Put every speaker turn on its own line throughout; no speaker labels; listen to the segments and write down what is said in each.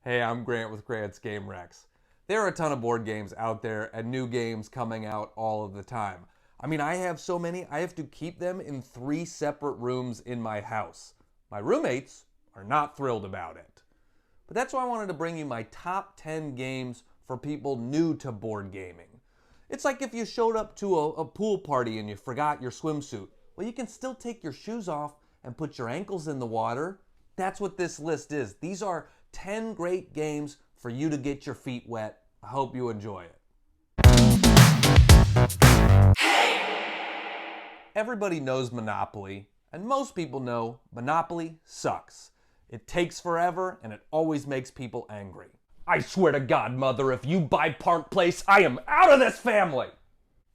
Hey, I'm Grant with Grant's Game Rex. There are a ton of board games out there and new games coming out all of the time. I have so many, I have to keep them in 3 separate rooms in my house. My roommates are not thrilled about it. But that's why I wanted to bring you my top 10 games for people new to board gaming. It's like if you showed up to a pool party and you forgot your swimsuit. Well, you can still take your shoes off and put your ankles in the water. That's what this list is. These are 10 great games for you to get your feet wet. I hope you enjoy it. Everybody knows Monopoly, and most people know Monopoly sucks. It takes forever, and it always makes people angry. I swear to God, Mother, if you buy Park Place, I am out of this family!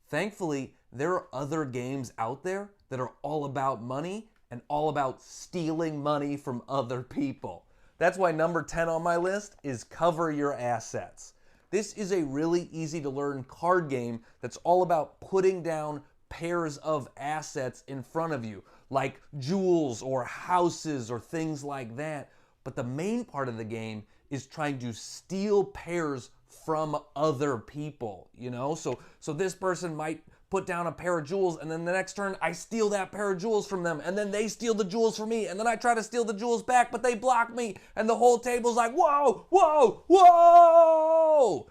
Thankfully, there are other games out there that are all about money and all about stealing money from other people. That's why number 10 on my list is Cover Your Assets. This is a really easy to learn card game that's all about putting down pairs of assets in front of you, like jewels or houses or things like that. But the main part of the game is trying to steal pairs from other people, So this person might put down a pair of jewels, and then the next turn I steal that pair of jewels from them, and then they steal the jewels from me, and then I try to steal the jewels back, but they block me, and the whole table's like, whoa, whoa, whoa!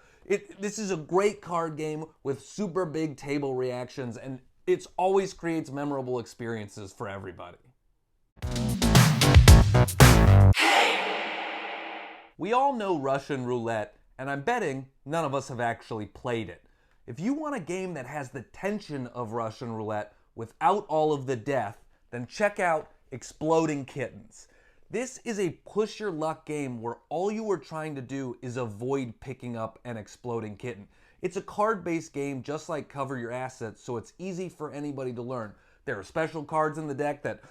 This is a great card game with super big table reactions, and it always creates memorable experiences for everybody. We all know Russian roulette, and I'm betting none of us have actually played it. If you want a game that has the tension of Russian roulette without all of the death, then check out Exploding Kittens. This is a push your luck game where all you are trying to do is avoid picking up an exploding kitten. It's a card-based game just like Cover Your Assets, so it's easy for anybody to learn. There are special cards in the deck that,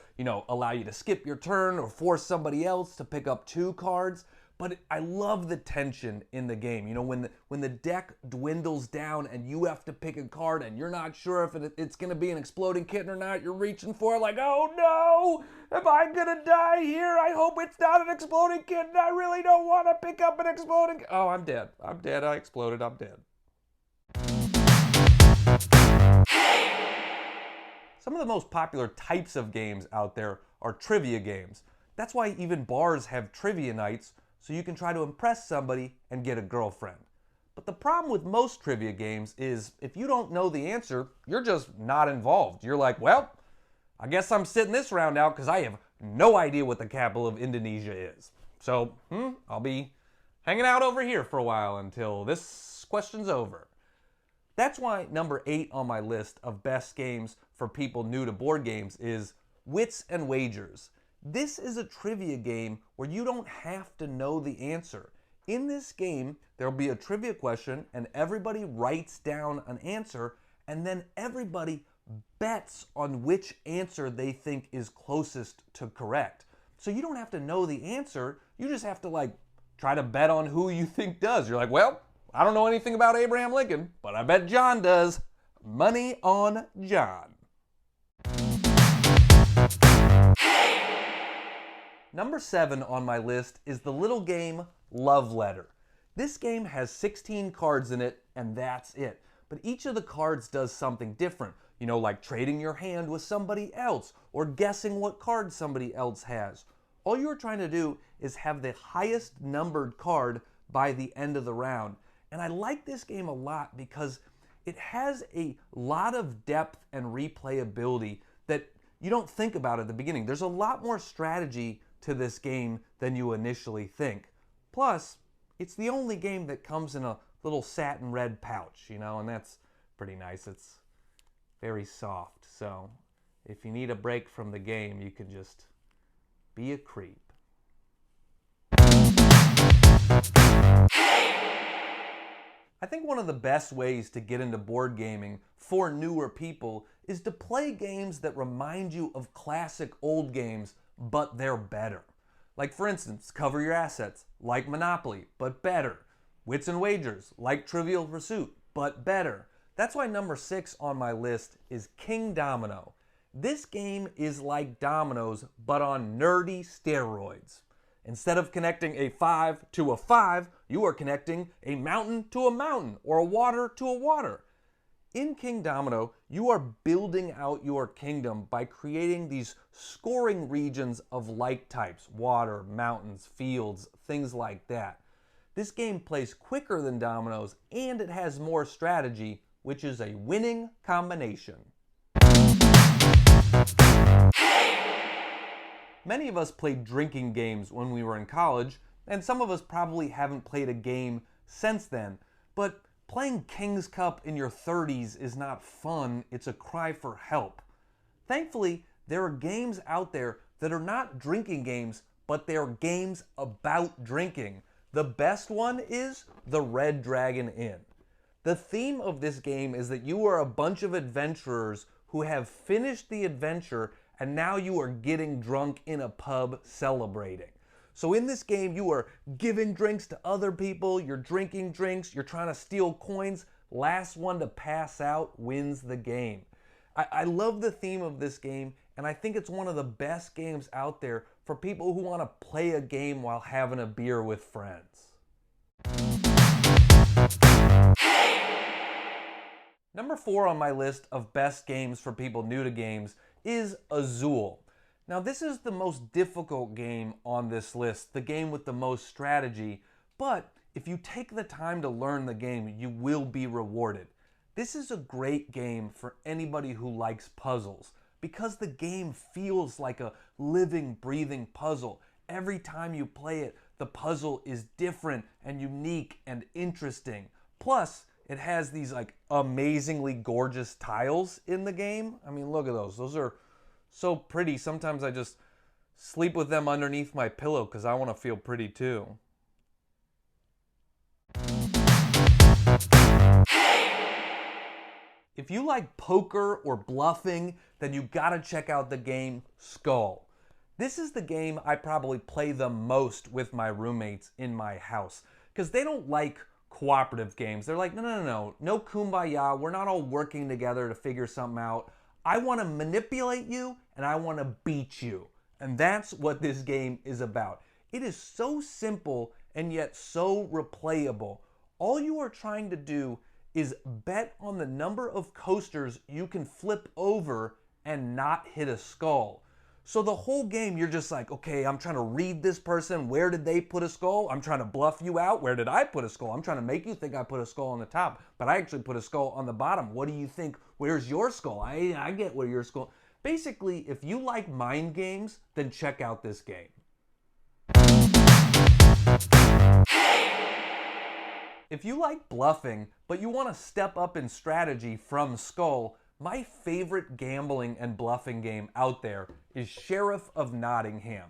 allow you to skip your turn or force somebody else to pick up 2 cards. But I love the tension in the game. When the deck dwindles down and you have to pick a card and you're not sure if it's going to be an exploding kitten or not, you're reaching for it like, oh no, am I going to die here? I hope it's not an exploding kitten. I really don't want to pick up an exploding... Oh, I'm dead. I exploded. I'm dead. Some of the most popular types of games out there are trivia games. That's why even bars have trivia nights, so you can try to impress somebody and get a girlfriend. But the problem with most trivia games is if you don't know the answer, you're just not involved. You're like, well, I guess I'm sitting this round out because I have no idea what the capital of Indonesia is. So, I'll be hanging out over here for a while until this question's over. That's why number 8 on my list of best games for people new to board games is Wits and Wagers. This is a trivia game where you don't have to know the answer. In this game, there'll be a trivia question and everybody writes down an answer, and then everybody bets on which answer they think is closest to correct. So you don't have to know the answer, you just have to try to bet on who you think does. You're like, well, I don't know anything about Abraham Lincoln, but I bet John does. Money on John. Number 7 on my list is the little game Love Letter. This game has 16 cards in it, and that's it. But each of the cards does something different. Like trading your hand with somebody else, or guessing what card somebody else has. All you're trying to do is have the highest numbered card by the end of the round. And I like this game a lot because it has a lot of depth and replayability that you don't think about at the beginning. There's a lot more strategy to this game than you initially think. Plus, it's the only game that comes in a little satin red pouch, and that's pretty nice. It's very soft, so if you need a break from the game, you can just be a creep. I think one of the best ways to get into board gaming for newer people is to play games that remind you of classic old games, but they're better. Like, for instance, Cover Your Assets, like Monopoly, but better. Wits and Wagers, like Trivial Pursuit, but better. That's why number 6 on my list is King Domino. This game is like dominoes, but on nerdy steroids. Instead of connecting a 5 to a 5, you are connecting a mountain to a mountain or a water to a water. In King Domino, you are building out your kingdom by creating these scoring regions of like types: water, mountains, fields, things like that. This game plays quicker than dominoes, and it has more strategy, which is a winning combination. Many of us played drinking games when we were in college, and some of us probably haven't played a game since then, but playing King's Cup in your 30s is not fun, it's a cry for help. Thankfully, there are games out there that are not drinking games, but they are games about drinking. The best one is the Red Dragon Inn. The theme of this game is that you are a bunch of adventurers who have finished the adventure and now you are getting drunk in a pub celebrating. So in this game, you are giving drinks to other people, you're drinking drinks, you're trying to steal coins. Last one to pass out wins the game. I love the theme of this game, and I think it's one of the best games out there for people who want to play a game while having a beer with friends. Number 4 on my list of best games for people new to games is Azul. Now this is the most difficult game on this list, the game with the most strategy, but if you take the time to learn the game, you will be rewarded. This is a great game for anybody who likes puzzles, because the game feels like a living, breathing puzzle. Every time you play it, the puzzle is different and unique and interesting. Plus, it has these like amazingly gorgeous tiles in the game. I mean, look at those. Those are so pretty. Sometimes I just sleep with them underneath my pillow because I want to feel pretty too. If you like poker or bluffing, then you gotta check out the game Skull. This is the game I probably play the most with my roommates in my house, because they don't like cooperative games. They're like, no kumbaya, we're not all working together to figure something out. I want to manipulate you and I want to beat you. And that's what this game is about. It is so simple and yet so replayable. All you are trying to do is bet on the number of coasters you can flip over and not hit a skull. So the whole game, you're just like, okay, I'm trying to read this person. Where did they put a skull? I'm trying to bluff you out. Where did I put a skull? I'm trying to make you think I put a skull on the top, but I actually put a skull on the bottom. What do you think? Where's your skull? I get where your skull. Basically, if you like mind games, then check out this game. If you like bluffing, but you want to step up in strategy from Skull, my favorite gambling and bluffing game out there is Sheriff of Nottingham.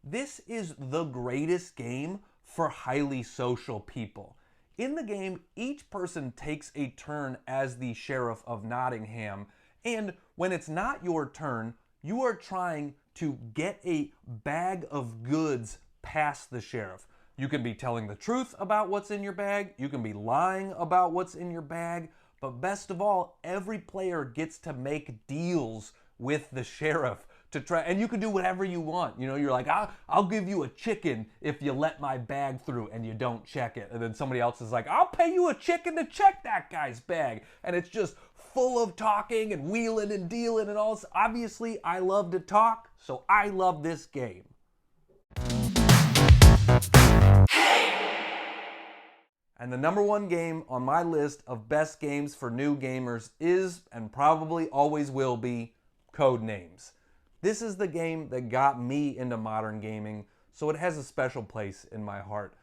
This is the greatest game for highly social people. In the game, each person takes a turn as the Sheriff of Nottingham, and when it's not your turn, you are trying to get a bag of goods past the sheriff. You can be telling the truth about what's in your bag, you can be lying about what's in your bag, but best of all, every player gets to make deals with the sheriff to try, and you can do whatever you want. You know, you're like, I'll give you a chicken if you let my bag through and you don't check it. And then somebody else is like, I'll pay you a chicken to check that guy's bag. And it's just full of talking and wheeling and dealing and all this. Obviously, I love to talk, so I love this game. And the number 1 game on my list of best games for new gamers is, and probably always will be, Codenames. This is the game that got me into modern gaming, so it has a special place in my heart.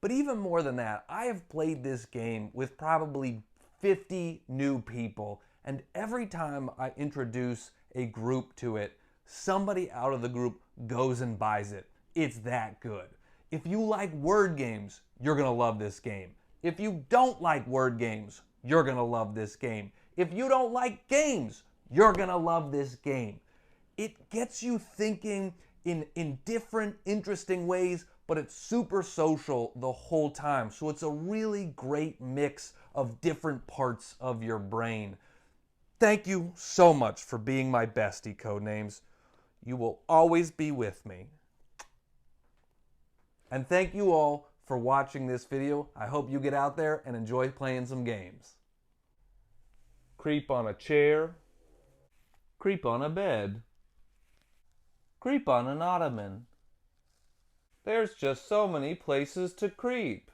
But even more than that, I have played this game with probably 50 new people, and every time I introduce a group to it, somebody out of the group goes and buys it. It's that good. If you like word games, you're gonna love this game. If you don't like word games, you're gonna love this game. If you don't like games, you're gonna love this game. It gets you thinking in different, interesting ways, but it's super social the whole time. So it's a really great mix of different parts of your brain. Thank you so much for being my bestie, Codenames. You will always be with me. And thank you all for watching this video. I hope you get out there and enjoy playing some games. Creep on a chair. Creep on a bed. Creep on an ottoman. There's just so many places to creep.